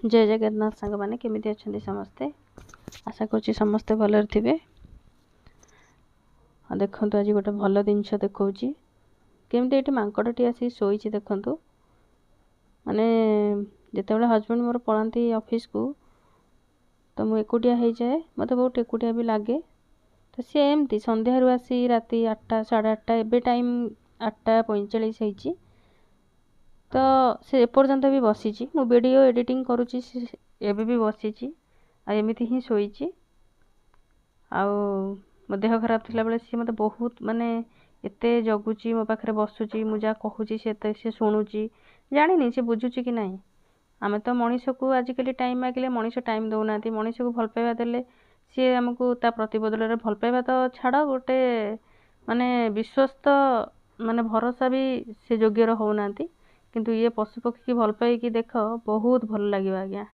जय जगन्नाथ सांग मैंने केमी अच्छा समस्ते आशा कर समस्ते भलर थे। देखु आज गोटे भल जिनस देखा केमती ये मांकड़टी आसी शोची देखु माने जिते हजबैंड मोर पढ़ाती ऑफिस को तो मुझे एकुटिया हो जाए मत बहुत एकुटिया भी लगे तो सी एमती संध्यारू आसी राति 8टा 8:30 एबे टाइम 8:45 होती तो से एपर्यंत भी बसी मु वीडियो एडिटिंग करुँची एबे भी बसी एमती ही शोची मो देह खराब थिला बेले सी मते बहुत माने एते जगुची मो पाखरे बसुची मु जा कहूची से शुणुची जानिनी से बुझुची कि नहीं। आमे तो मनीष को आजिकल टाइम मागिले मनीष टाइम दौना मनीष को भल पाइबा देले सी आमको ता प्रतिबदल रे भल पाइबा तो छाड़ गोटे माने विश्वस्त माने भरोसा भी से योग्यर होना किंतु ये पशुपक्षी की भल पाई कि देख बहुत भल लगे आज्ञा।